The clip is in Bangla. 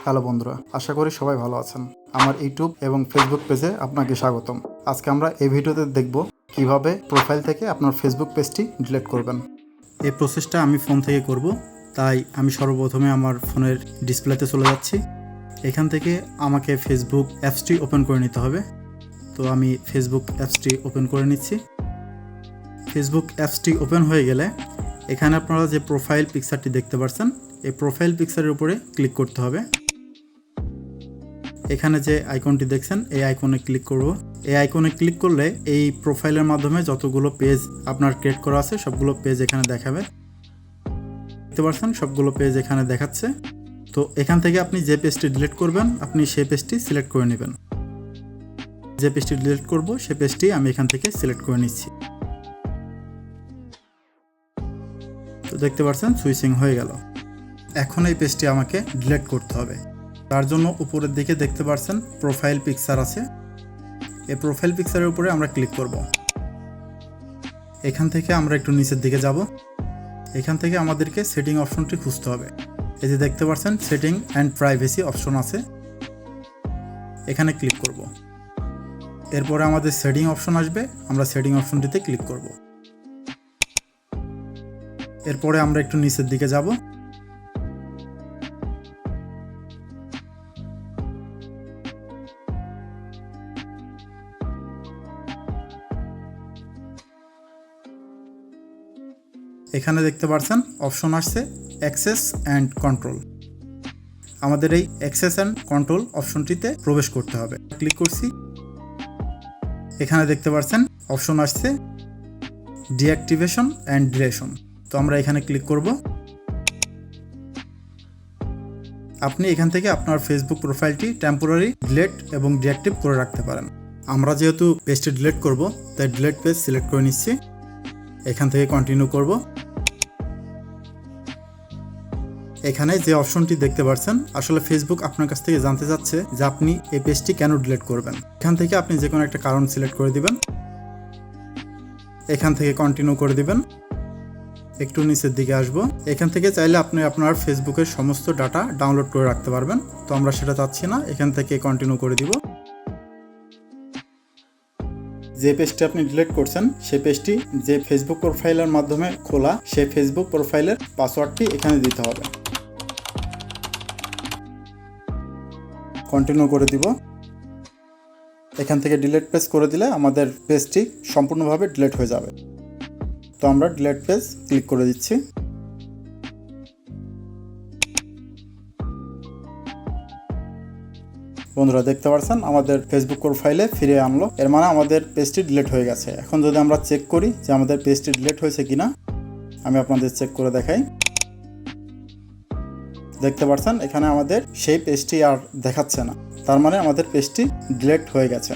হ্যালো বন্ধুরা, আশা করি সবাই ভালো আছেন। আমার ইউটিউব এবং ফেসবুক পেজে আপনাকে স্বাগতম। আজকে আমরা এই ভিডিওতে দেখব কিভাবে প্রোফাইল থেকে আপনার ফেসবুক পেজটি ডিলিট করবেন। এই প্রসেসটা আমি ফোন থেকে করব, তাই আমি সর্বপ্রথমে আমার ফোনের ডিসপ্লেতে চলে যাচ্ছি। এখান থেকে আমাকে ফেসবুক অ্যাপসটি ওপেন করে নিতে হবে। তো আমি ফেসবুক অ্যাপসটি ওপেন করে নিচ্ছি। ফেসবুক অ্যাপসটি ওপেন হয়ে গেলে এখানে আপনারা যে প্রোফাইল পিকচারটি দেখতে পাচ্ছেন, এই প্রোফাইল পিকচারের উপরে ক্লিক করতে হবে। এখানে যে আইকনটি দেখছেন, এই আইকনে ক্লিক করব। এই আইকনে ক্লিক করলে এই প্রোফাইলের মাধ্যমে যতগুলো পেজ আপনার ক্রিয়েট করা আছে সবগুলো পেজ এখানে দেখাবে। দেখতে পাচ্ছেন সবগুলো পেজ এখানে দেখাচ্ছে। তো এখান থেকে আপনি যে পেজটি ডিলিট করবেন, আপনি সেই পেজটি সিলেক্ট করে নেবেন। যে পেজটি ডিলিট করব সেই পেজটি আমি এখান থেকে সিলেক্ট করে নিচ্ছি। তো দেখতে পাচ্ছেন সুইচিং হয়ে গেল। এখন এই পেজটি আমাকে ডিলিট করতে হবে। তার জন্য উপরের দিকে দেখতে পাচ্ছেন প্রোফাইল পিকচার আছে। এই প্রোফাইল পিকচারের উপরে আমরা ক্লিক করব। এখান থেকে আমরা একটু নিচের দিকে যাব। এখান থেকে আমাদেরকে সেটিং অপশনটি খুঁজতে হবে। এই যে দেখতে পাচ্ছেন সেটিং অ্যান্ড প্রাইভেসি অপশন আছে, এখানে ক্লিক করব। এরপরে আমাদের সেটিং অপশন আসবে, আমরা সেটিং অপশনটিতে ক্লিক করব। এরপরে আমরা একটু নিচের দিকে যাব। এখানে দেখতে পাচ্ছেন অপশন আসছে অ্যাক্সেস অ্যান্ড কন্ট্রোল। আমাদের এই অ্যাক্সেস অ্যান্ড কন্ট্রোল অপশনটিতে প্রবেশ করতে হবে। ক্লিক করছি। এখানে দেখতে পাচ্ছেন অপশন আসছে ডিঅ্যাক্টিভেশন অ্যান্ড ডিলেশন। তো আমরা এখানে ক্লিক করব। আপনি এখান থেকে আপনার ফেসবুক প্রোফাইলটি টেম্পোরারি ডিলিট এবং ডিঅ্যাক্টিভ করে রাখতে পারেন। আমরা যেহেতু পেজটি ডিলিট করব, তাই ডিলিট পেজ সিলেক্ট করে নিচ্ছি। এখান থেকে কন্টিনিউ করব। এখানে যে অপশনটি দেখতে পাচ্ছেন, আসলে ফেসবুক আপনার কাছ থেকে জানতে চাচ্ছে যে আপনি এই পেজটি কেন ডিলিট করবেন। এখান থেকে আপনি যে কোনো একটা কারণ সিলেক্ট করে দিবেন। এখান থেকে কন্টিনিউ করে দিবেন। একটু নিচের দিকে আসব। এখান থেকে চাইলে আপনি আপনার ফেসবুকের সমস্ত ডাটা ডাউনলোড করে রাখতে পারবেন। তো আমরা সেটা চাচ্ছি না, এখান থেকে কন্টিনিউ করে দিব। যে পেজটি আপনি ডিলিট করছেন সেই পেজটি যে ফেসবুক প্রোফাইলের মাধ্যমে খোলা, সেই ফেসবুক প্রোফাইলের পাসওয়ার্ডটি এখানে দিতে হবে। কন্টিনিউ করে দিব। এখান থেকে ডিলিট পেজ করে দিলে আমাদের পেজটি সম্পূর্ণভাবে ডিলিট হয়ে যাবে। তো আমরা ডিলিট পেজ ক্লিক করে দিচ্ছি। বন্ধুরা দেখতে পাচ্ছেন আমাদের ফেসবুক প্রোফাইলে ফিরে আনলো, এর মানে আমাদের পেজটি ডিলিট হয়ে গেছে। এখন যদি আমরা চেক করি যে আমাদের পেজটি ডিলিট হয়েছে কিনা, আমি আপনাদের চেক করে দেখাই। দেখতে পাচ্ছেন এখানে আমাদের সেই পেজটি আর দেখাচ্ছে না, তার মানে আমাদের পেজটি ডিলিট হয়ে গেছে।